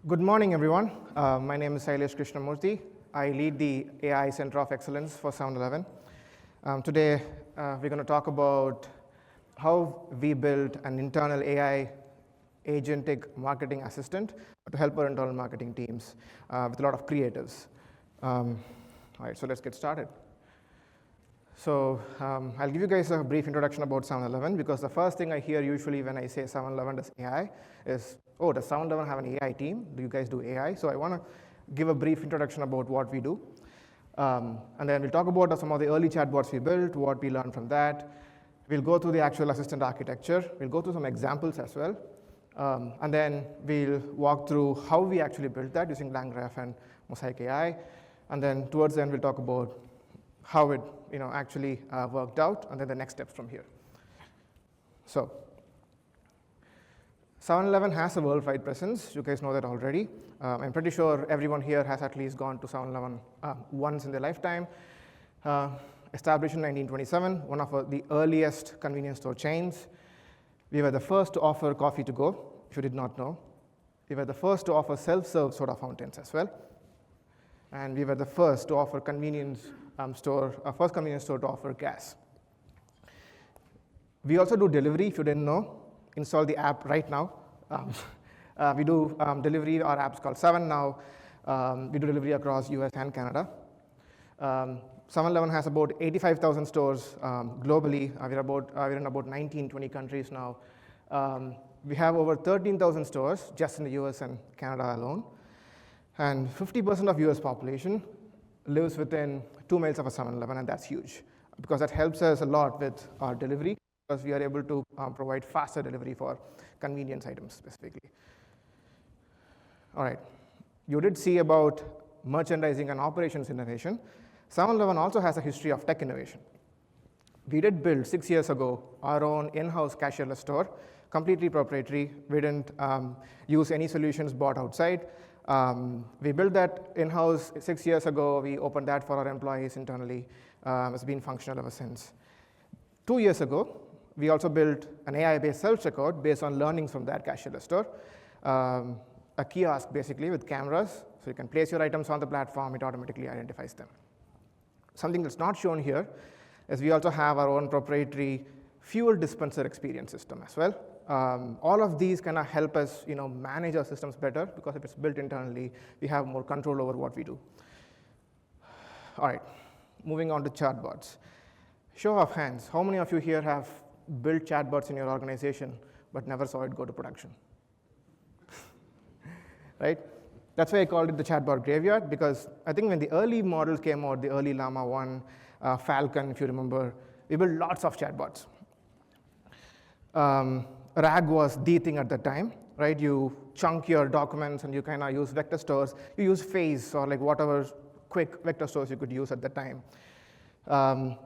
Good morning, everyone. My name is Sailesh Krishnamurthy. I lead the AI Center of Excellence for 7-Eleven. Today, we're going to talk about how we built an internal AI agentic marketing assistant to help our internal marketing teams with a lot of creatives. All right, so let's get started. So I'll give you guys a brief introduction about 7-Eleven because the first thing I hear usually when I say 7-Eleven does AI is, oh, does 7-Eleven have an AI team? Do you guys do AI? So I want to give a brief introduction about what we do. And then we'll talk about some of the early chatbots we built, what we learned from that. We'll go through the actual assistant architecture. We'll go through some examples as well. And then we'll walk through how we actually built that using LangGraph and Mosaic AI. And then towards the end, we'll talk about how it actually worked out, and then the next steps from here. So 7-Eleven has a worldwide presence. You guys know that already. I'm pretty sure everyone here has at least gone to 7-Eleven once in their lifetime. Established in 1927, one of the earliest convenience store chains. We were the first to offer coffee to go, if you did not know. We were the first to offer self-serve soda fountains as well. And we were the first to offer first convenience store to offer gas. We also do delivery, if you didn't know. Install the app right now. We do delivery. Our app's called 7 now. We do delivery across US and Canada. 7-Eleven has about 85,000 stores globally. We're in about 19, 20 countries now. We have over 13,000 stores just in the US and Canada alone. And 50% of US population lives within 2 miles of a 7-Eleven, and that's huge because that helps us a lot with our delivery because we are able to provide faster delivery for convenience items specifically. All right, you did see about merchandising and operations innovation. 7-Eleven also has a history of tech innovation. We did build 6 years ago our own in-house cashierless store, completely proprietary. We didn't use any solutions bought outside. We built that in-house 6 years ago. We opened that for our employees internally. It's been functional ever since. 2 years ago, we also built an AI-based self-checkout based on learnings from that cashierless store. A kiosk, basically, with cameras. So you can place your items on the platform. It automatically identifies them. Something that's not shown here is we also have our own proprietary fuel dispenser experience system as well. All of these kind of help us manage our systems better because if it's built internally, we have more control over what we do. All right, moving on to chatbots. Show of hands, how many of you here have built chatbots in your organization but never saw it go to production? Right? That's why I called it the chatbot graveyard because I think when the early models came out, the early Llama 1, Falcon, if you remember, we built lots of chatbots. RAG was the thing at the time, right? You chunk your documents and you kind of use vector stores. You use Phase or like whatever quick vector stores you could use at the time.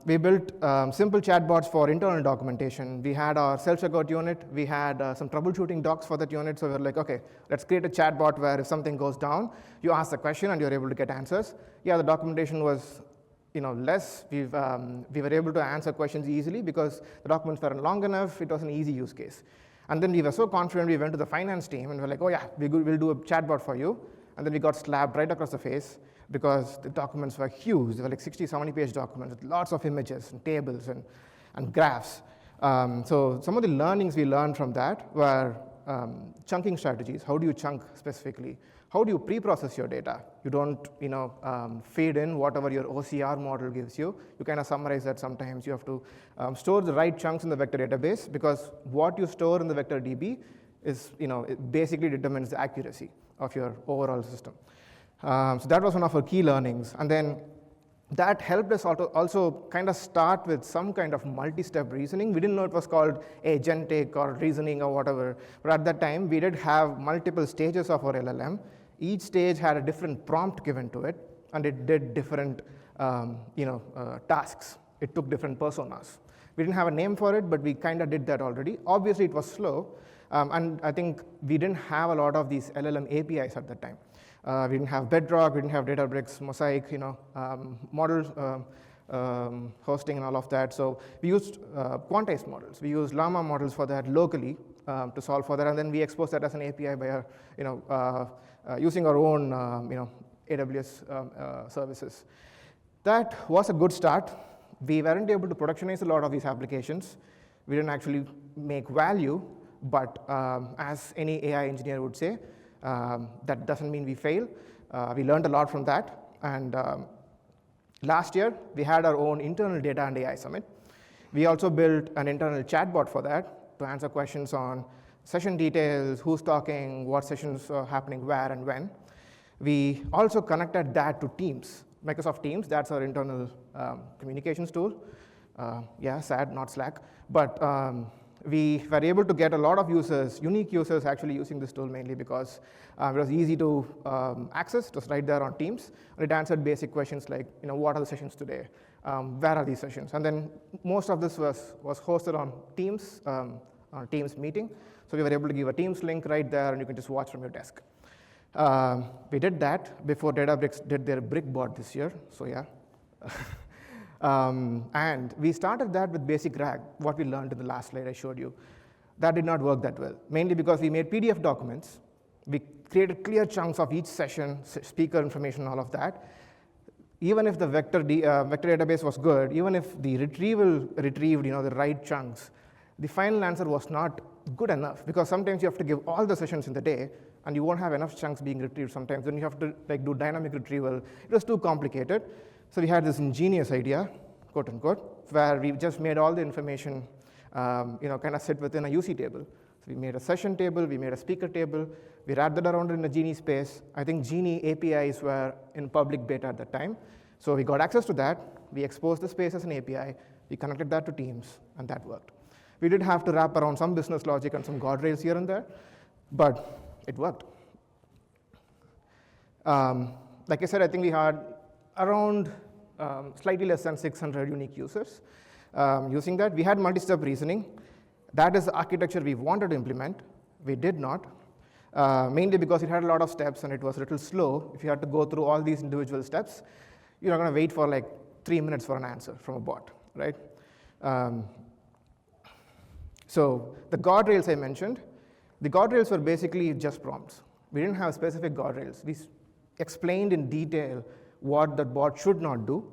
We built simple chatbots for internal documentation. We had our self-checkout unit. We had some troubleshooting docs for that unit. So we were like, okay, let's create a chatbot where if something goes down, you ask the question and you're able to get answers. Yeah, the documentation was less. We were able to answer questions easily because the documents weren't long enough. It was an easy use case. And then we were so confident, we went to the finance team and we're like, oh yeah, we'll do a chatbot for you. And then we got slapped right across the face because the documents were huge. They were like 60, 70-page documents with lots of images and tables and graphs. So some of the learnings we learned from that were chunking strategies. How do you chunk specifically? How do you pre-process your data? You don't, feed in whatever your OCR model gives you. You kind of summarize that sometimes. You have to store the right chunks in the vector database because what you store in the vector DB is, it basically determines the accuracy of your overall system. So that was one of our key learnings. And then that helped us also kind of start with some kind of multi-step reasoning. We didn't know it was called agentic or reasoning or whatever. But at that time, we did have multiple stages of our LLM. Each stage had a different prompt given to it, and it did different tasks. It took different personas. We didn't have a name for it, but we kind of did that already. Obviously, it was slow, and I think we didn't have a lot of these LLM APIs at that time. We didn't have Bedrock, we didn't have Databricks, Mosaic, model hosting and all of that. So we used quantized models. We used Llama models for that locally to solve for that, and then we expose that as an API by using our own AWS services. That was a good start. We weren't able to productionize a lot of these applications. We didn't actually make value, but as any AI engineer would say, that doesn't mean we fail. We learned a lot from that, and last year we had our own internal data and AI summit. We also built an internal chatbot for that to answer questions on session details, who's talking, what sessions are happening where and when. We also connected that to Teams, Microsoft Teams. That's our internal communications tool. Yeah, sad, not Slack. But we were able to get a lot of users, unique users, actually using this tool mainly because it was easy to access. It was right there on Teams. And it answered basic questions like, what are the sessions today? Where are these sessions? And then most of this was hosted on Teams, on a Teams meeting. So we were able to give a Teams link right there, and you can just watch from your desk. We did that before Databricks did their BrickBot this year. So yeah. And we started that with basic RAG, what we learned in the last slide I showed you. That did not work that well, mainly because we made PDF documents. We created clear chunks of each session, speaker information, all of that. Even if the vector database was good, even if the retrieval retrieved the right chunks, the final answer was not good enough, because sometimes you have to give all the sessions in the day, and you won't have enough chunks being retrieved sometimes. Then you have to do dynamic retrieval. It was too complicated. So we had this ingenious idea, quote unquote, where we just made all the information kind of sit within a UC table. So we made a session table, we made a speaker table, we wrapped that around in a Genie space. I think Genie APIs were in public beta at that time. So we got access to that, we exposed the space as an API, we connected that to Teams, and that worked. We did have to wrap around some business logic and some guardrails here and there, but it worked. Like I said, I think we had around slightly less than 600 unique users using that. We had multi-step reasoning. That is the architecture we wanted to implement. We did not, mainly because it had a lot of steps and it was a little slow. If you had to go through all these individual steps, you're not going to wait for like 3 minutes for an answer from a bot, right? So the guardrails I mentioned, the guardrails were basically just prompts. We didn't have specific guardrails. We explained in detail what the bot should not do,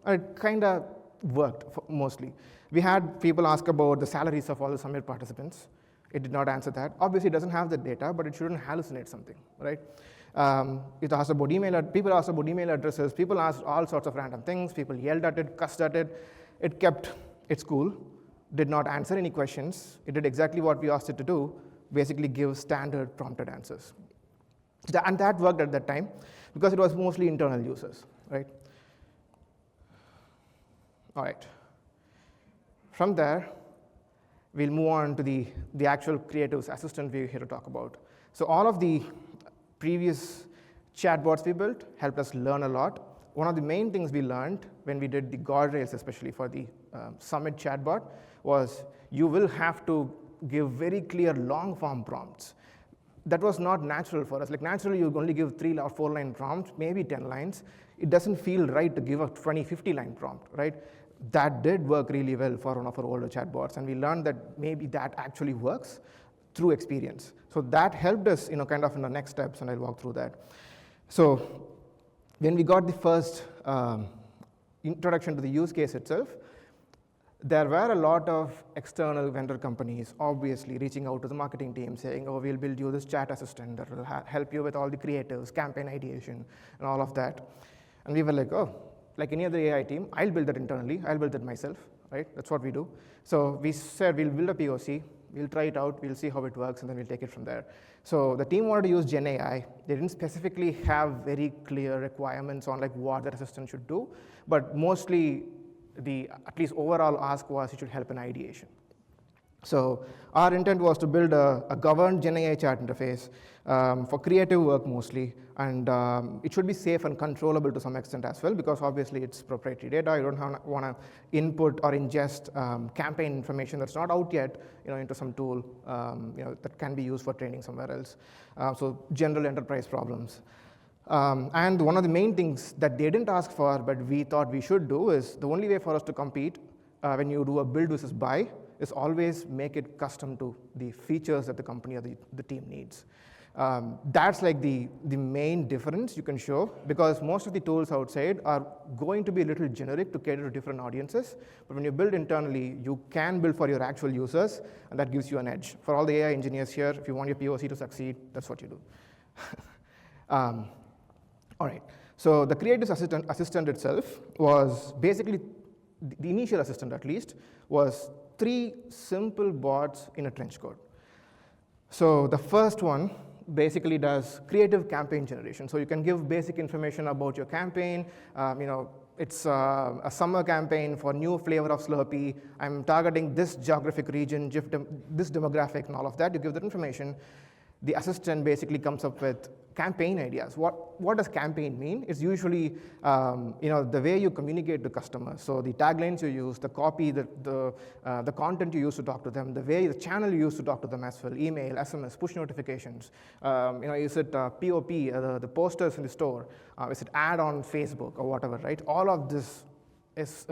and it kind of worked mostly. We had people ask about the salaries of all the summit participants. It did not answer that. Obviously, it doesn't have the data, but it shouldn't hallucinate something, right? It asked about people asked about email addresses. People asked all sorts of random things. People yelled at it, cussed at it. It kept its cool, did not answer any questions. It did exactly what we asked it to do, basically give standard prompted answers. And that worked at that time because it was mostly internal users, right? All right. From there, we'll move on to the actual creatives assistant we're here to talk about. So all of the previous chatbots we built helped us learn a lot. One of the main things we learned when we did the guardrails, especially for the Summit chatbot, was you will have to give very clear long-form prompts. That was not natural for us. Like naturally, you only give 3 or 4 line prompts, maybe 10 lines. It doesn't feel right to give a 20, 50 line prompt, right? That did work really well for one of our older chatbots, and we learned that maybe that actually works through experience. So that helped us, kind of in the next steps, and I'll walk through that. So when we got the first introduction to the use case itself, there were a lot of external vendor companies obviously reaching out to the marketing team saying, oh, we'll build you this chat assistant that will help you with all the creatives, campaign ideation, and all of that. And we were like, oh, like any other AI team, I'll build that internally. I'll build it myself, right? That's what we do. So we said we'll build a POC. We'll try it out. We'll see how it works, and then we'll take it from there. So the team wanted to use Gen AI. They didn't specifically have very clear requirements on like what that assistant should do, but mostly at least overall ask was it should help in ideation. So our intent was to build a governed Gen AI chat interface for creative work mostly, and it should be safe and controllable to some extent as well, because obviously it's proprietary data. You don't want to input or ingest campaign information that's not out yet, into some tool, that can be used for training somewhere else. So general enterprise problems. And one of the main things that they didn't ask for, but we thought we should do, is the only way for us to compete when you do a build versus buy is always make it custom to the features that the company or the team needs. That's like the main difference you can show, because most of the tools outside are going to be a little generic to cater to different audiences. But when you build internally, you can build for your actual users, and that gives you an edge. For all the AI engineers here, if you want your POC to succeed, that's what you do. All right. So the creative assistant itself was basically, the initial assistant at least, was 3 simple bots in a trench coat. So the first one basically does creative campaign generation. So you can give basic information about your campaign. It's a summer campaign for new flavor of Slurpee. I'm targeting this geographic region, this demographic, and all of that. You give that information. The assistant basically comes up with campaign ideas. What does campaign mean? It's usually the way you communicate to customers. So the taglines you use, the copy, the content you use to talk to them, the channel you use to talk to them as well, email, SMS, push notifications. Is it POP, the posters in the store? Is it ad on Facebook or whatever, right? All of this is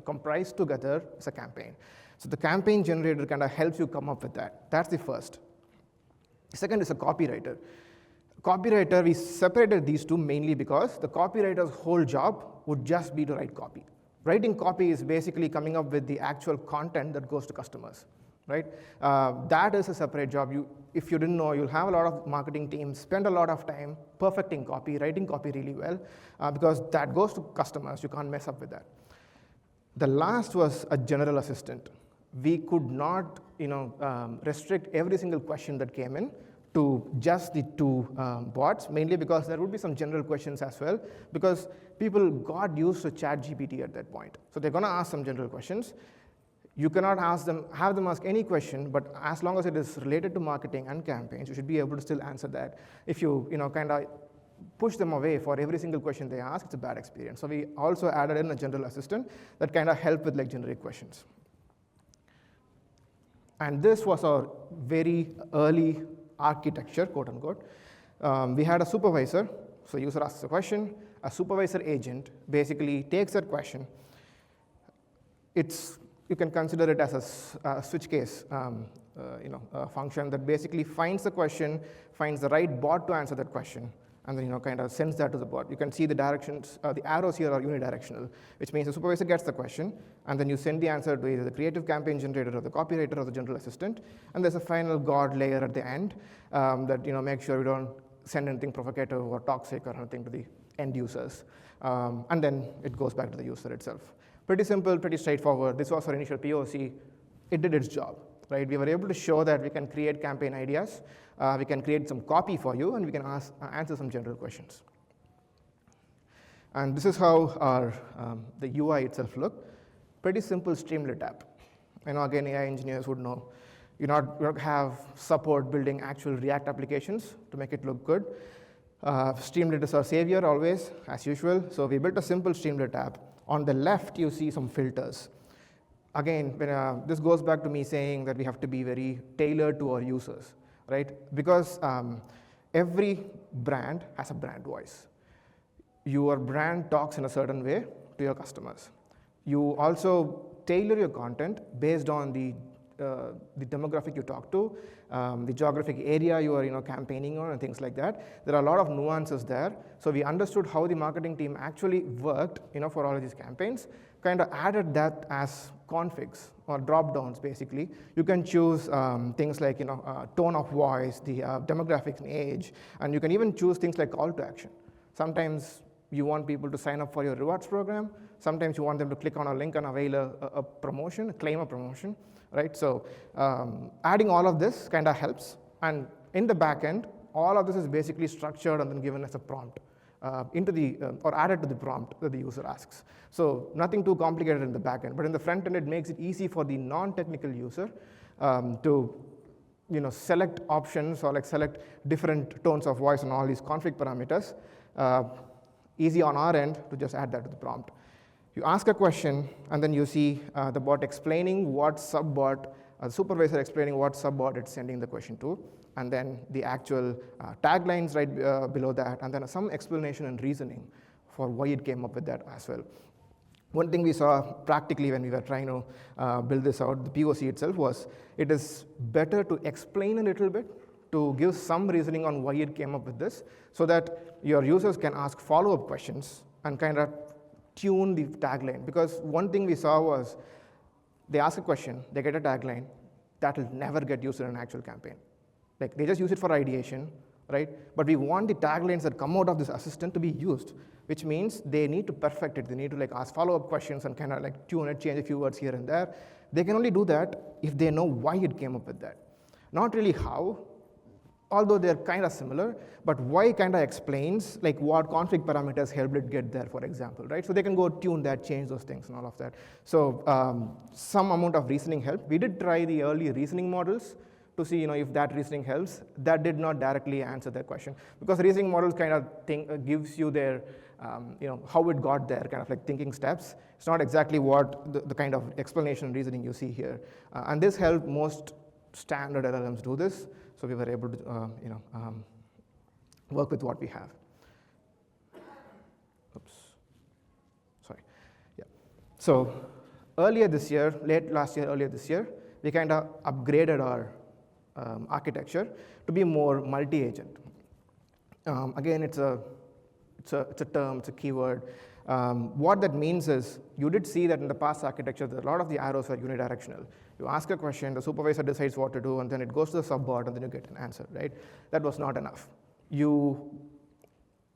comprised together as a campaign. So the campaign generator kind of helps you come up with that. That's the first. Second is a copywriter. Copywriter, we separated these two mainly because the copywriter's whole job would just be to write copy. Writing copy is basically coming up with the actual content that goes to customers, right? That is a separate job. If you didn't know, you'll have a lot of marketing teams spend a lot of time perfecting copy, writing copy really well, because that goes to customers. You can't mess up with that. The last was a general assistant. We could not restrict every single question that came in to just the 2 bots, mainly because there would be some general questions as well, because people got used to ChatGPT at that point. So they're going to ask some general questions. You cannot have them ask any question, but as long as it is related to marketing and campaigns, you should be able to still answer that. If you kind of push them away for every single question they ask, it's a bad experience. So we also added in a general assistant that kind of helped with like generic questions. And this was our very early architecture, quote unquote. We had a supervisor, so user asks a question, a supervisor agent basically takes that question. You can consider it as a switch case a function that basically finds the question, finds the right bot to answer that question, and then kind of sends that to the bot. You can see the directions, the arrows here are unidirectional, which means the supervisor gets the question, and then you send the answer to either the creative campaign generator or the copywriter or the general assistant, and there's a final guard layer at the end that make sure we don't send anything provocative or toxic or anything to the end users. And then it goes back to the user itself. Pretty simple, pretty straightforward. This was our initial POC. It did its job, right? We were able to show that we can create campaign ideas, we can create some copy for you, and we can answer some general questions. And this is how the UI itself looked. Pretty simple Streamlit app. Again, AI engineers would know. You don't have support building actual React applications to make it look good. Streamlit is our savior always, as usual. So we built a simple Streamlit app. On the left, you see some filters. Again, this goes back to me saying that we have to be very tailored to our users, right? Because every brand has a brand voice. Your brand talks in a certain way to your customers. You also tailor your content based on the demographic you talk to, the geographic area you are campaigning on, and things like that. There are a lot of nuances there. So we understood how the marketing team actually worked for all of these campaigns, kind of added that as configs or drop-downs, basically. You can choose things like tone of voice, the demographics and age, and you can even choose things like call to action. Sometimes you want people to sign up for your rewards program. Sometimes you want them to click on a link and avail a promotion, claim a promotion, right? So adding all of this kind of helps. And in the back end, all of this is basically structured and then given as a prompt or added to the prompt that the user asks. So nothing too complicated in the back end, but in the front end, it makes it easy for the non-technical user to select options or select different tones of voice and all these config parameters. Easy on our end to just add that to the prompt. You ask a question, and then you see the bot explaining what sub-bot, the supervisor explaining what sub-bot it's sending the question to, and then the actual taglines right below that, and then some explanation and reasoning for why it came up with that as well. One thing we saw practically when we were trying to build this out, the POC itself, was it is better to explain a little bit, to give some reasoning on why it came up with this, so that your users can ask follow-up questions and kind of tune the tagline. Because one thing we saw was they ask a question, they get a tagline, that will never get used in an actual campaign. Like, they just use it for ideation, right? But we want the taglines that come out of this assistant to be used, which means they need to perfect it. They need to like ask follow-up questions and kind of like tune it, change a few words here and there. They can only do that if they know why it came up with that. Not really how, although they're kind of similar, but why kind of explains like what config parameters helped it get there, for example, right? So they can go tune that, change those things and all of that. So some amount of reasoning helped. We did try the early reasoning models to see if that reasoning helps. That did not directly answer that question, because reasoning models kind of gives you their how it got there, kind of like thinking steps. It's not exactly what the kind of explanation and reasoning you see here. And this helped most standard LLMs do this. So we were able to, work with what we have. Oops, sorry. Yeah. So earlier this year, late last year, earlier this year, we kind of upgraded our architecture to be more multi-agent. Again, it's a term, it's a keyword. What that means is, you did see that in the past architecture, a lot of the arrows are unidirectional. You ask a question, the supervisor decides what to do, and then it goes to the subbot, and then you get an answer, right? That was not enough.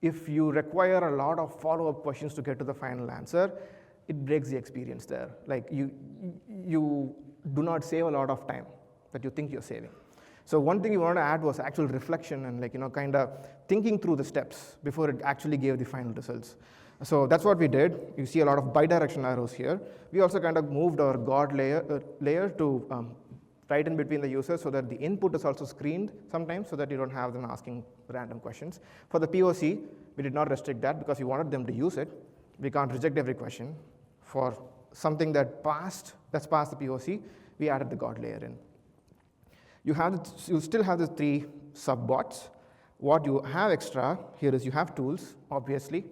If you require a lot of follow-up questions to get to the final answer, it breaks the experience there. Like, you do not save a lot of time that you think you're saving. So one thing we wanted to add was actual reflection and kind of thinking through the steps before it actually gave the final results. So that's what we did. You see a lot of bidirectional arrows here. We also kind of moved our guard layer to right in between the users, so that the input is also screened sometimes, so that you don't have them asking random questions. For the POC, we did not restrict that because we wanted them to use it. We can't reject every question. For something that's past the POC, we added the guard layer in. You still have the 3 subbots. What you have extra here is you have tools, obviously.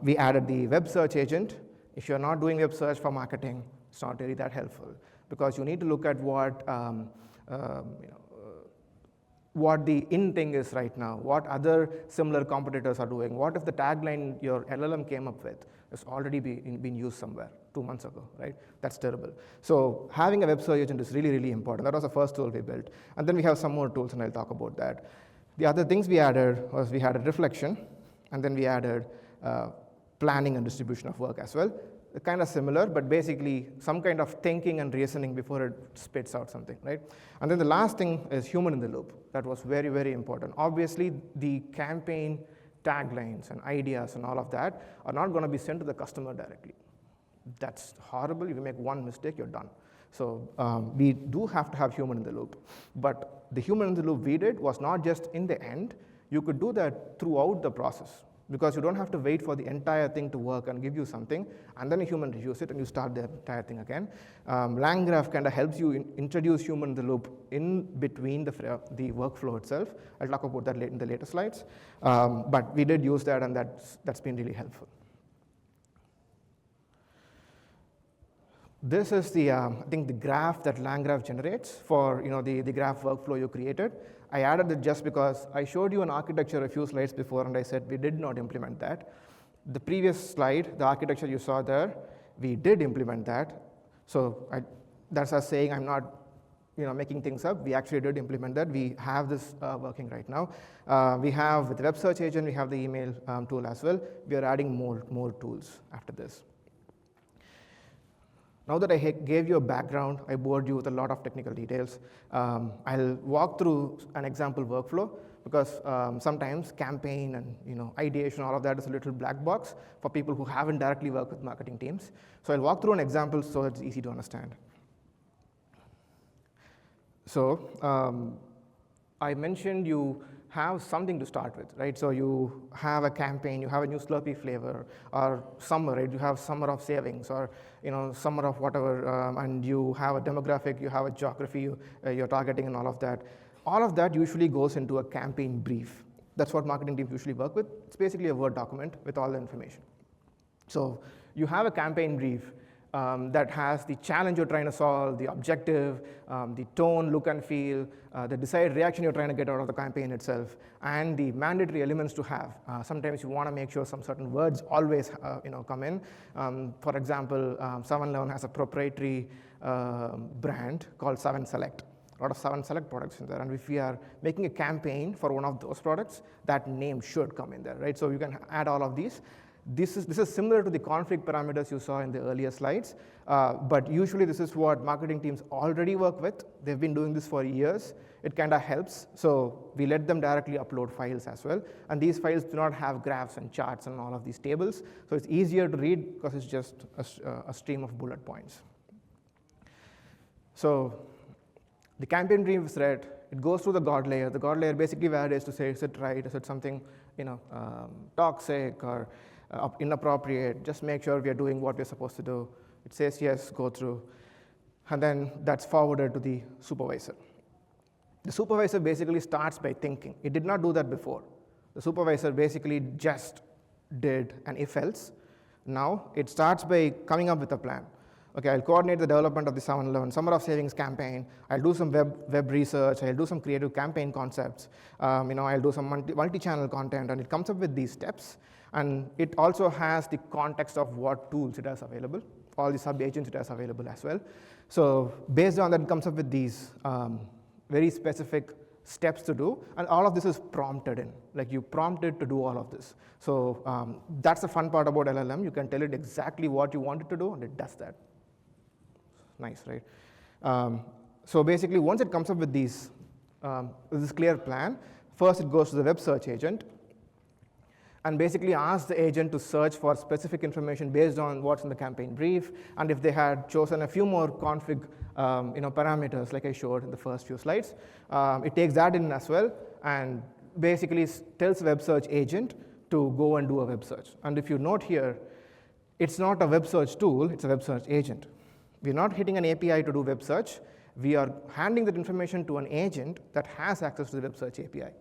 We added the web search agent. If you're not doing web search for marketing, it's not really that helpful, because you need to look at what the in thing is right now, what other similar competitors are doing. What if the tagline your LLM came up with has already been used somewhere 2 months ago, right? That's terrible. So having a web search agent is really, really important. That was the first tool we built. And then we have some more tools, and I'll talk about that. The other things we added was we added reflection, and then we added planning and distribution of work as well. Kind of similar, but basically some kind of thinking and reasoning before it spits out something, right? And then the last thing is human in the loop. That was very, very important. Obviously, the campaign taglines and ideas and all of that are not going to be sent to the customer directly. That's horrible. If you make one mistake, you're done. So we do have to have human in the loop. But the human in the loop we did was not just in the end. You could do that throughout the process, because you don't have to wait for the entire thing to work and give you something, and then a human reviews it, and you start the entire thing again. LangGraph kind of helps you introduce human in the loop in between the workflow itself. I'll talk about that in the later slides. But we did use that, and that's been really helpful. This is the I think the graph that LangGraph generates for the graph workflow you created. I added it just because I showed you an architecture a few slides before, and I said we did not implement that. The previous slide, the architecture you saw there, we did implement that. So that's us saying I'm not making things up. We actually did implement that. We have this working right now. We have, with the web search agent, we have the email tool as well. We are adding more tools after this. Now that I gave you a background, I bored you with a lot of technical details. I'll walk through an example workflow, because sometimes campaign and ideation, all of that is a little black box for people who haven't directly worked with marketing teams. So I'll walk through an example so it's easy to understand. So I mentioned you have something to start with, right? So you have a campaign, you have a new Slurpee flavor, or summer, right? You have summer of savings, or summer of whatever, and you have a demographic, you have a geography you're targeting, and all of that. All of that usually goes into a campaign brief. That's what marketing teams usually work with. It's basically a Word document with all the information. So you have a campaign brief that has the challenge you're trying to solve, the objective, the tone, look and feel, the desired reaction you're trying to get out of the campaign itself, and the mandatory elements to have. Sometimes you want to make sure some certain words always come in. For example, 7-Eleven has a proprietary brand called 7 Select. A lot of 7 Select products in there, and if we are making a campaign for one of those products, that name should come in there, right? So you can add all of these. This is similar to the config parameters you saw in the earlier slides, but usually this is what marketing teams already work with. They've been doing this for years. It kind of helps, so we let them directly upload files as well, and these files do not have graphs and charts and all of these tables, so it's easier to read because it's just a stream of bullet points. So the campaign brief is read, it goes through the guard layer. The guard layer basically validates to say, is it right, is it something toxic or inappropriate, just make sure we are doing what we're supposed to do. It says yes, go through, and then that's forwarded to the supervisor. The supervisor basically starts by thinking. It did not do that before. The supervisor basically just did an if-else. Now it starts by coming up with a plan. Okay, I'll coordinate the development of the 7-Eleven summer of savings campaign. I'll do some web research. I'll do some creative campaign concepts. I'll do some multi-channel content, and it comes up with these steps. And it also has the context of what tools it has available, all the sub-agents it has available as well. So based on that, it comes up with these very specific steps to do, and all of this is prompted in. Like you prompted to do all of this. So that's the fun part about LLM. You can tell it exactly what you want it to do, and it does that. Nice, right? So basically, once it comes up with this clear plan, first it goes to the web search agent and basically asks the agent to search for specific information based on what's in the campaign brief, and if they had chosen a few more config parameters like I showed in the first few slides, it takes that in as well and basically tells the web search agent to go and do a web search. And if you note here, it's not a web search tool, it's a web search agent. We're not hitting an API to do web search. We are handing that information to an agent that has access to the web search API.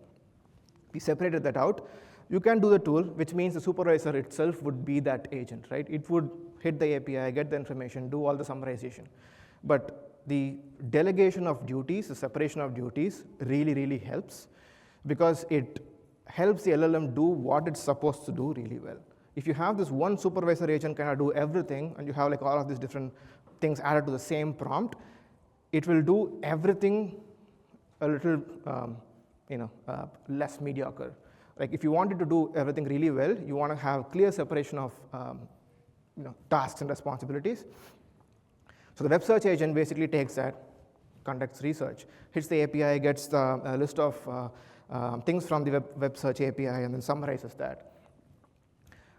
We separated that out. You can do the tool, which means the supervisor itself would be that agent, right? It would hit the API, get the information, do all the summarization. But the delegation of duties, the separation of duties really, really helps because it helps the LLM do what it's supposed to do really well. If you have this one supervisor agent kind of do everything, and you have like all of these different things added to the same prompt, it will do everything a little less mediocre. Like if you wanted to do everything really well, you want to have clear separation of tasks and responsibilities. So the web search agent basically takes that, conducts research, hits the API, gets the list of things from the web search API, and then summarizes that.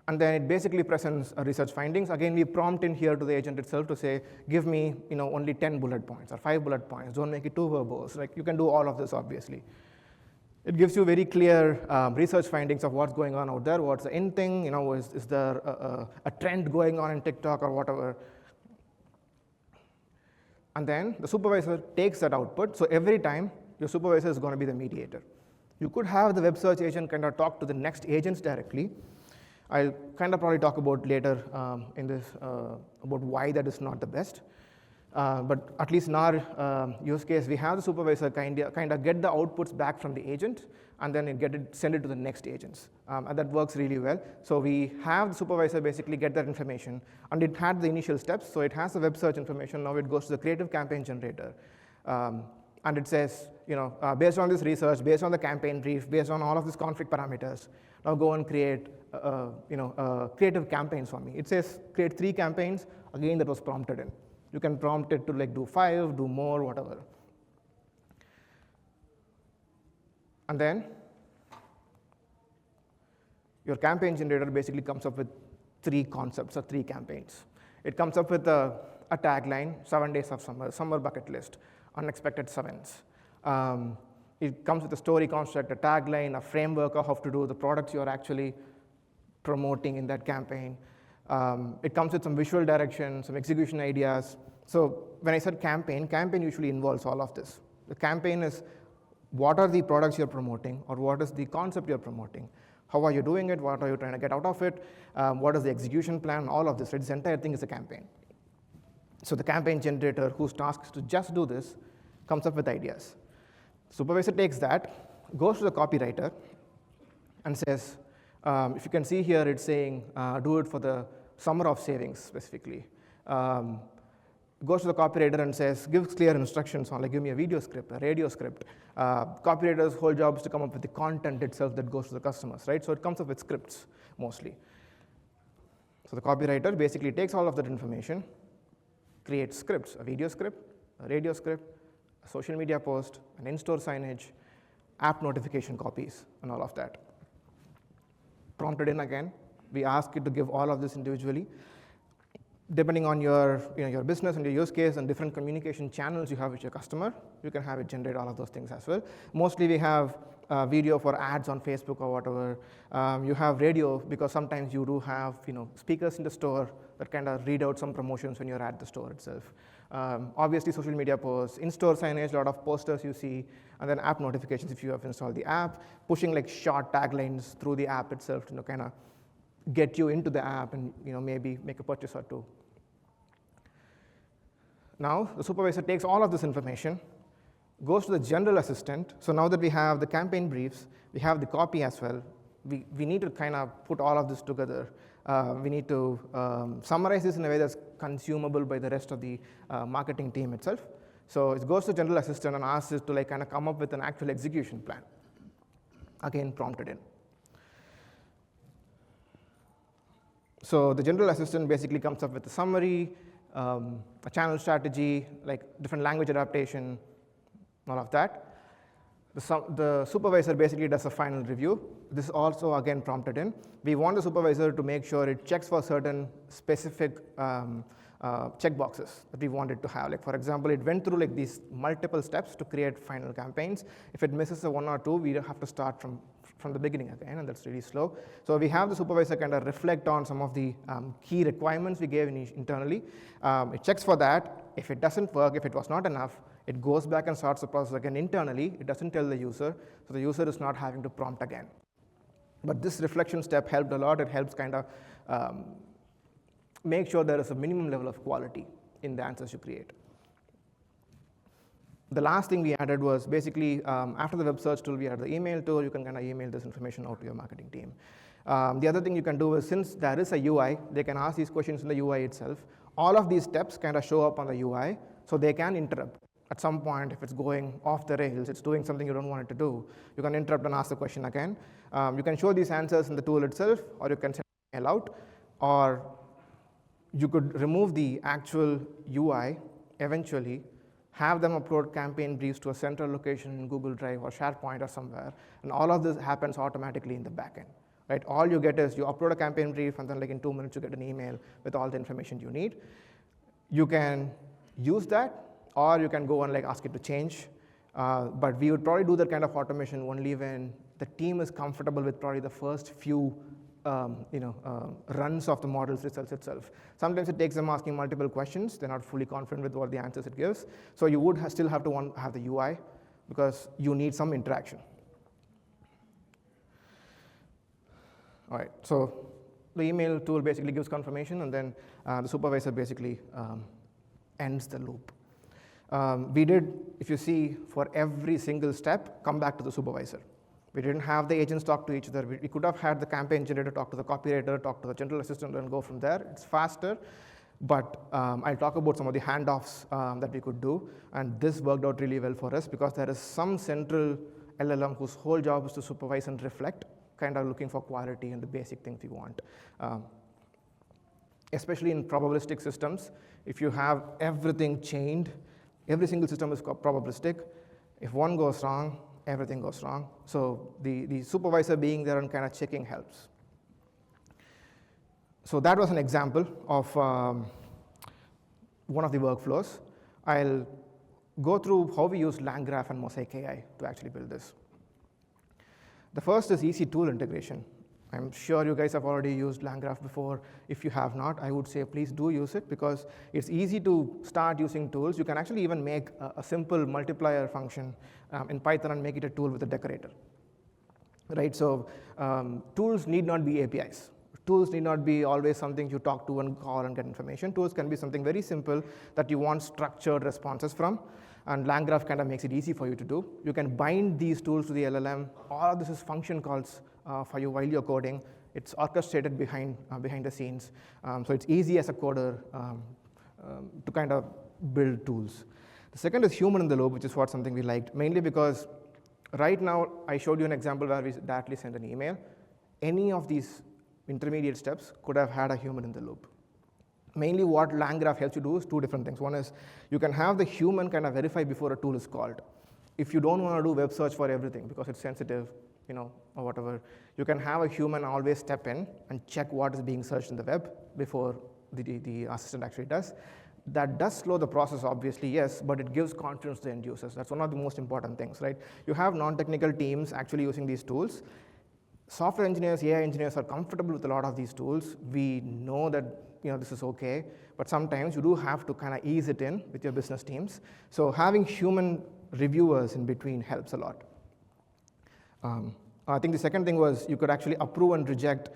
And then it basically presents research findings. Again, we prompt in here to the agent itself to say, give me only 10 bullet points or 5 bullet points. Don't make it too verbose. Like you can do all of this, obviously. It gives you very clear research findings of what's going on out there, what's the in thing, is there a trend going on in TikTok or whatever. And then the supervisor takes that output. So every time, your supervisor is going to be the mediator. You could have the web search agent kind of talk to the next agents directly. I'll kind of probably talk about later in this about why that is not the best. But at least in our use case, we have the supervisor kind of get the outputs back from the agent, and then send it to the next agents. And that works really well. So we have the supervisor basically get that information, and it had the initial steps. So it has the web search information. Now it goes to the creative campaign generator. And it says, based on this research, based on the campaign brief, based on all of these config parameters, now go and create creative campaigns for me. It says create 3 campaigns. Again, that was prompted in. You can prompt it to do 5, do more, whatever. And then your campaign generator basically comes up with 3 concepts or 3 campaigns. It comes up with a tagline, 7 days of summer bucket list, unexpected sevens. It comes with a story construct, a tagline, a framework of how to do the products you're actually promoting in that campaign. It comes with some visual direction, some execution ideas. So when I said campaign usually involves all of this. The campaign is what are the products you're promoting or what is the concept you're promoting. How are you doing it? What are you trying to get out of it? What is the execution plan? All of this, right? This entire thing is a campaign. So the campaign generator, whose task is to just do this, comes up with ideas. Supervisor takes that, goes to the copywriter, and says, if you can see here, it's saying, do it for the summer of savings, specifically. Goes to the copywriter and says, gives clear instructions on, like, give me a video script, a radio script. Copywriter's whole job is to come up with the content itself that goes to the customers, right? So it comes up with scripts, mostly. So the copywriter basically takes all of that information, creates scripts, a video script, a radio script, a social media post, an in-store signage, app notification copies, and all of that. Prompted in again, we ask it to give all of this individually. Depending on your business and your use case and different communication channels you have with your customer, you can have it generate all of those things as well. Mostly we have video for ads on Facebook or whatever. You have radio because sometimes you do have speakers in the store that kind of read out some promotions when you're at the store itself. Obviously social media posts, in-store signage, a lot of posters you see, and then app notifications if you have installed the app, pushing like short taglines through the app itself to kind of get you into the app and maybe make a purchase or two. Now, the supervisor takes all of this information, goes to the general assistant. So now that we have the campaign briefs, we have the copy as well, we need to kind of put all of this together. We need to summarize this in a way that's consumable by the rest of the marketing team itself. So it goes to general assistant and asks it to kind of come up with an actual execution plan. Again, prompted in. So the general assistant basically comes up with a summary, a channel strategy, like different language adaptation, all of that. The supervisor basically does a final review. This is also, again, prompted in. We want the supervisor to make sure it checks for certain specific checkboxes that we want it to have. Like, for example, it went through these multiple steps to create final campaigns. If it misses a one or two, we have to start from the beginning again, and that's really slow. So we have the supervisor kind of reflect on some of the key requirements we gave internally. It checks for that. If it doesn't work, if it was not enough, it goes back and starts the process again internally. It doesn't tell the user, so the user is not having to prompt again. But this reflection step helped a lot. It helps kind of make sure there is a minimum level of quality in the answers you create. The last thing we added was basically after the web search tool, we added the email tool. You can kind of email this information out to your marketing team. The other thing you can do is, since there is a UI, they can ask these questions in the UI itself. All of these steps kind of show up on the UI, so they can interrupt. At some point, if it's going off the rails, it's doing something you don't want it to do, you can interrupt and ask the question again. You can show these answers in the tool itself, or you can send an email out, or you could remove the actual UI eventually, have them upload campaign briefs to a central location in Google Drive or SharePoint or somewhere, and all of this happens automatically in the backend. Right? All you get is you upload a campaign brief, and then in 2 minutes you get an email with all the information you need. You can use that, or you can go and ask it to change. But we would probably do that kind of automation only when the team is comfortable with probably the first few runs of the model's results itself. Sometimes it takes them asking multiple questions. They're not fully confident with what the answers it gives. So you would still have to have the UI because you need some interaction. All right, so the email tool basically gives confirmation, and then the supervisor basically ends the loop. We did, if you see, for every single step, come back to the supervisor. We didn't have the agents talk to each other. We could have had the campaign generator talk to the copywriter, talk to the general assistant, and go from there. It's faster, but I'll talk about some of the handoffs that we could do, and this worked out really well for us because there is some central LLM whose whole job is to supervise and reflect, kind of looking for quality and the basic things we want. Especially in probabilistic systems, if you have everything chained, every single system is probabilistic. If one goes wrong, everything goes wrong. So the supervisor being there and kind of checking helps. So that was an example of one of the workflows. I'll go through how we use LangGraph and Mosaic AI to actually build this. The first is easy tool integration. I'm sure you guys have already used LangGraph before. If you have not, I would say please do use it because it's easy to start using tools. You can actually even make a simple multiplier function in Python and make it a tool with a decorator. right? So tools need not be APIs. Tools need not be always something you talk to and call and get information. Tools can be something very simple that you want structured responses from, and LangGraph kind of makes it easy for you to do. You can bind these tools to the LLM. All of this is function calls for you while you're coding. It's orchestrated behind the scenes, so it's easy as a coder to kind of build tools. The second is human in the loop, which is something we liked, mainly because right now I showed you an example where we directly send an email. Any of these intermediate steps could have had a human in the loop. Mainly what LangGraph helps you do is two different things. One is you can have the human kind of verify before a tool is called. If you don't want to do web search for everything because it's sensitive, or whatever, you can have a human always step in and check what is being searched in the web before the assistant actually does. That does slow the process, obviously, yes, but it gives confidence to the end users. That's one of the most important things, right? You have non-technical teams actually using these tools. Software engineers, AI engineers are comfortable with a lot of these tools. We know that this is okay, but sometimes you do have to kind of ease it in with your business teams. So having human reviewers in between helps a lot. I think the second thing was you could actually approve and reject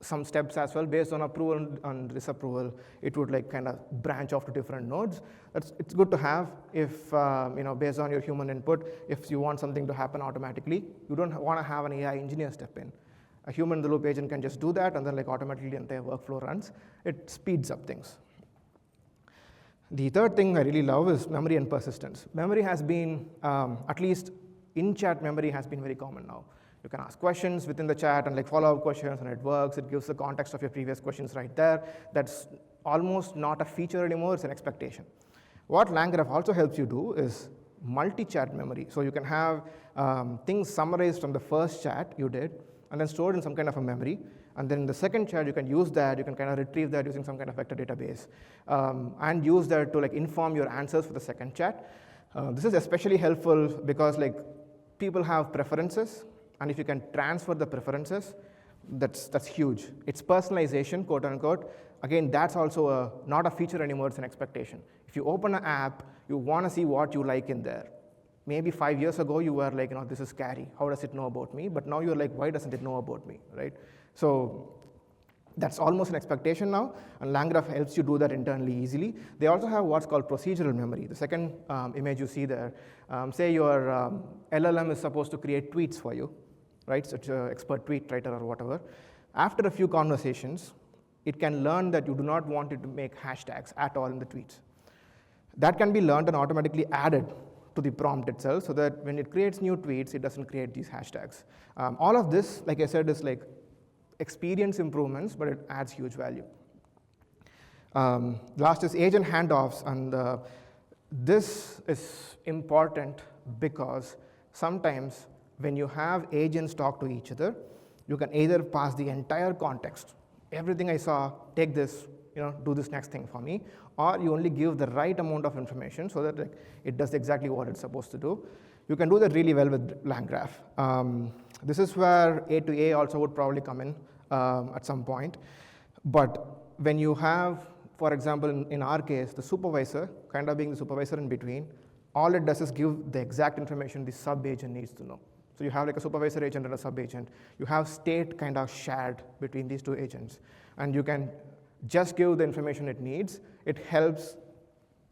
some steps as well. Based on approval and disapproval, it would kind of branch off to different nodes. It's good to have if, based on your human input, if you want something to happen automatically, you don't want to have an AI engineer step in. A human in the loop agent can just do that, and then automatically the entire workflow runs. It speeds up things. The third thing I really love is memory and persistence. Memory has been, at least in-chat memory has been very common now. You can ask questions within the chat and follow-up questions, and it works. It gives the context of your previous questions right there. That's almost not a feature anymore, it's an expectation. What LangGraph also helps you do is multi-chat memory. So you can have things summarized from the first chat you did, and then stored in some kind of a memory. And then in the second chat, you can use that. You can kind of retrieve that using some kind of vector database, and use that to inform your answers for the second chat. This is especially helpful because people have preferences, and if you can transfer the preferences, that's huge. It's personalization, quote unquote. Again, that's also not a feature anymore, it's an expectation. If you open an app, you want to see what you like in there. Maybe 5 years ago, you were this is scary. How does it know about me? But now you're why doesn't it know about me, right? So that's almost an expectation now, and LangGraph helps you do that internally easily. They also have what's called procedural memory. The second image you see there, say your LLM is supposed to create tweets for you, right? So it's an expert tweet writer or whatever. After a few conversations, it can learn that you do not want it to make hashtags at all in the tweets. That can be learned and automatically added to the prompt itself so that when it creates new tweets, it doesn't create these hashtags. All of this, like I said, is experience improvements, but it adds huge value. Last is agent handoffs, and this is important because sometimes when you have agents talk to each other, you can either pass the entire context, everything I saw, take this, do this next thing for me, or you only give the right amount of information so that it does exactly what it's supposed to do. You can do that really well with LangGraph. This is where A to A also would probably come in at some point. But when you have, for example, in our case, the supervisor, kind of being the supervisor in between, all it does is give the exact information the sub-agent needs to know. So you have a supervisor agent and a sub-agent. You have state kind of shared between these two agents. And you can just give the information it needs. It helps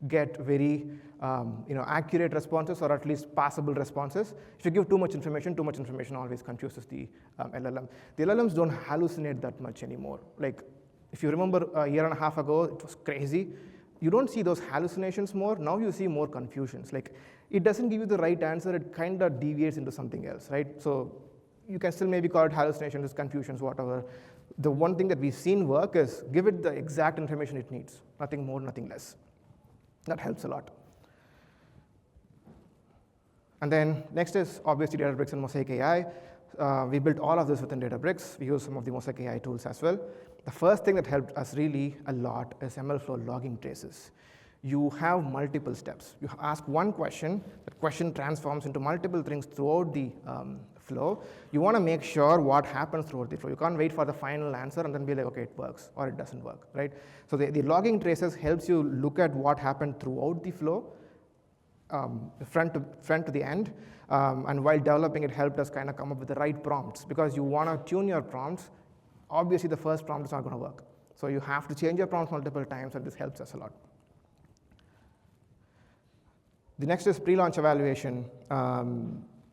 get very accurate responses, or at least passable responses. If you give too much information always confuses the LLM. The LLMs don't hallucinate that much anymore. If you remember a year and a half ago, it was crazy. You don't see those hallucinations more. Now you see more confusions. It doesn't give you the right answer. It kind of deviates into something else, right? So you can still maybe call it hallucinations, confusions, whatever. The one thing that we've seen work is give it the exact information it needs. Nothing more, nothing less. That helps a lot. And then next is obviously Databricks and Mosaic AI. We built all of this within Databricks. We use some of the Mosaic AI tools as well. The first thing that helped us really a lot is MLflow logging traces. You have multiple steps. You ask one question, that question transforms into multiple things throughout the flow. You want to make sure what happens throughout the flow. You can't wait for the final answer and then be okay, it works, or it doesn't work, right? So the logging traces helps you look at what happened throughout the flow front to the end. And while developing, it helped us kind of come up with the right prompts, because you want to tune your prompts. Obviously, the first prompt is not going to work. So you have to change your prompts multiple times, and this helps us a lot. The next is pre-launch evaluation.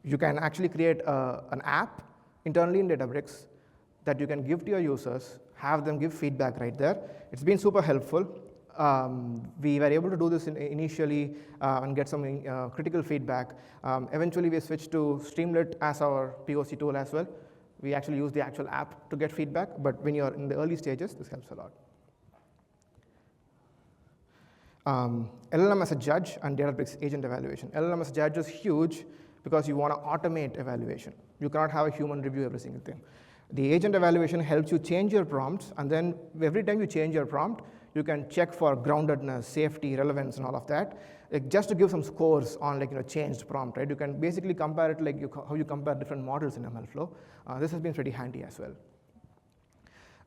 You can actually create an app internally in Databricks that you can give to your users, have them give feedback right there. It's been super helpful. We were able to do this initially and get some critical feedback. Eventually, we switched to Streamlit as our POC tool as well. We actually use the actual app to get feedback, but when you're in the early stages, this helps a lot. LLM as a judge and Databricks agent evaluation. LLM as a judge is huge because you want to automate evaluation. You cannot have a human review every single thing. The agent evaluation helps you change your prompts, and then every time you change your prompt, you can check for groundedness, safety, relevance, and all of that. Just to give some scores on changed prompt, right? You can basically compare it like how you compare different models in MLflow. This has been pretty handy as well.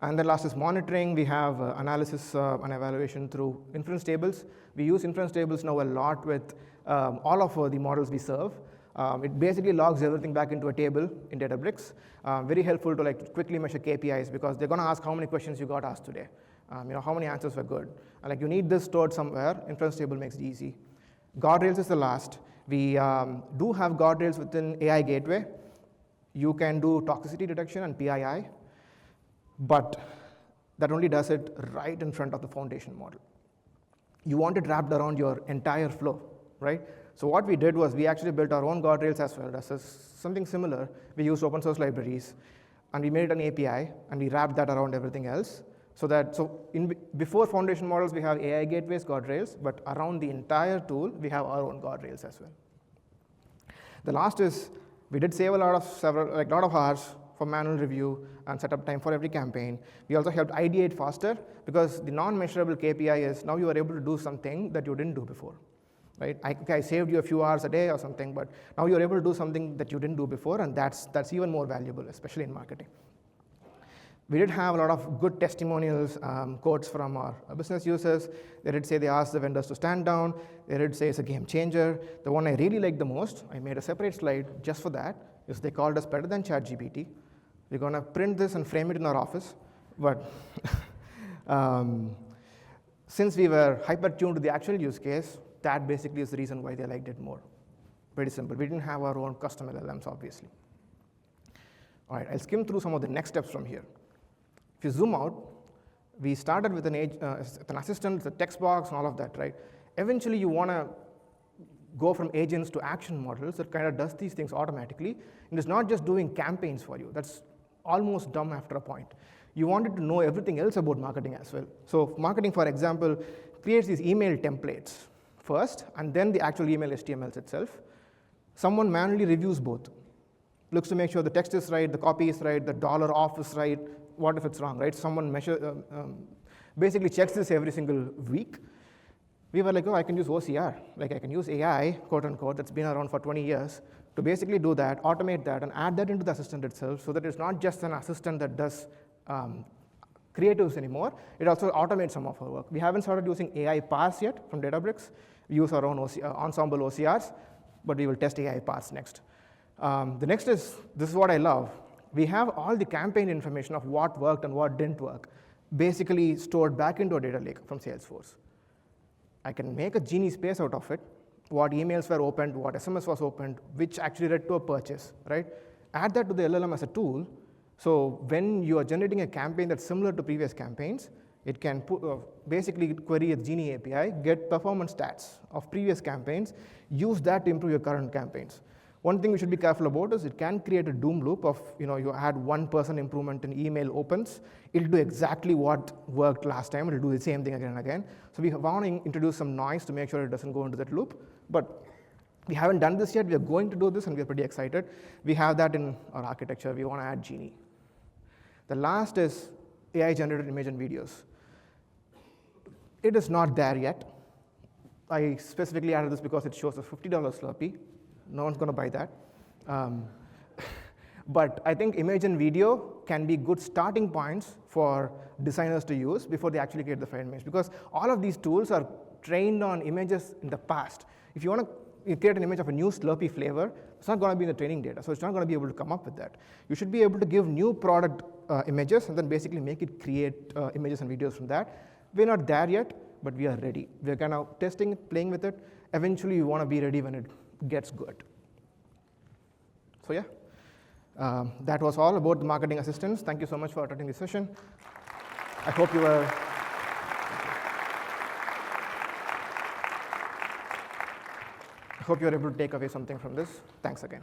And then last is monitoring. We have analysis and evaluation through inference tables. We use inference tables now a lot with all of the models we serve. It basically logs everything back into a table in Databricks. Very helpful to quickly measure KPIs, because they're going to ask how many questions you got asked today. How many answers were good. And you need this stored somewhere. Inference table makes it easy. Guardrails is the last. We do have guardrails within AI Gateway. You can do toxicity detection and PII, but that only does it right in front of the foundation model. You want it wrapped around your entire flow, right? So what we did was we actually built our own guardrails as well. That's something similar. We used open source libraries, and we made an API, and we wrapped that around everything else. Before foundation models, we have AI gateways, guardrails, but around the entire tool, we have our own guardrails as well. The last is we did save a lot of hours for manual review and setup time for every campaign. We also helped ideate faster, because the non-measurable KPI is now you are able to do something that you didn't do before, right? I saved you a few hours a day or something, but now you're able to do something that you didn't do before, and that's even more valuable, especially in marketing. We did have a lot of good testimonials, quotes from our business users. They did say they asked the vendors to stand down. They did say it's a game changer. The one I really liked the most, I made a separate slide just for that, is they called us better than ChatGPT. We're going to print this and frame it in our office. But since we were hyper-tuned to the actual use case, that basically is the reason why they liked it more. Pretty simple. We didn't have our own custom LLMs, obviously. All right, I'll skim through some of the next steps from here. If you zoom out, we started with an assistant, the text box, and all of that, right? Eventually, you want to go from agents to action models that kind of does these things automatically. And it's not just doing campaigns for you. That's almost dumb after a point. You wanted to know everything else about marketing as well. So marketing, for example, creates these email templates first, and then the actual email HTMLs itself. Someone manually reviews both. Looks to make sure the text is right, the copy is right, the dollar off is right. What if it's wrong, right? Someone basically checks this every single week. We were like, oh, I can use OCR. I can use AI, quote unquote, that's been around for 20 years, to basically do that, automate that, and add that into the assistant itself, so that it's not just an assistant that does creatives anymore. It also automates some of our work. We haven't started using AI parse yet from Databricks. We use our own ensemble OCRs, but we will test AI parse next. The next is, this is what I love. We have all the campaign information of what worked and what didn't work, basically stored back into a data lake from Salesforce. I can make a Genie space out of it, what emails were opened, what SMS was opened, which actually led to a purchase, right? Add that to the LLM as a tool, so when you are generating a campaign that's similar to previous campaigns, it can basically query a Genie API, get performance stats of previous campaigns, use that to improve your current campaigns. One thing we should be careful about is it can create a doom loop of, you add 1% improvement in email opens, it'll do exactly what worked last time, it'll do the same thing again and again. So we want to introduce some noise to make sure it doesn't go into that loop. But we haven't done this yet, we are going to do this, and we're pretty excited. We have that in our architecture, we want to add Genie. The last is AI-generated image and videos. It is not there yet. I specifically added this because it shows a $50 Slurpee. No one's going to buy that. But I think image and video can be good starting points for designers to use before they actually create the final image, because all of these tools are trained on images in the past. If you want to you create an image of a new Slurpee flavor, it's not going to be in the training data, so it's not going to be able to come up with that. You should be able to give new product images and then basically make it create images and videos from that. We're not there yet, but we are ready. We're kind of testing it, playing with it. Eventually, you want to be ready when it gets good. So yeah, that was all about the marketing assistants. Thank you so much for attending this session. I hope you were able to take away something from this. Thanks again.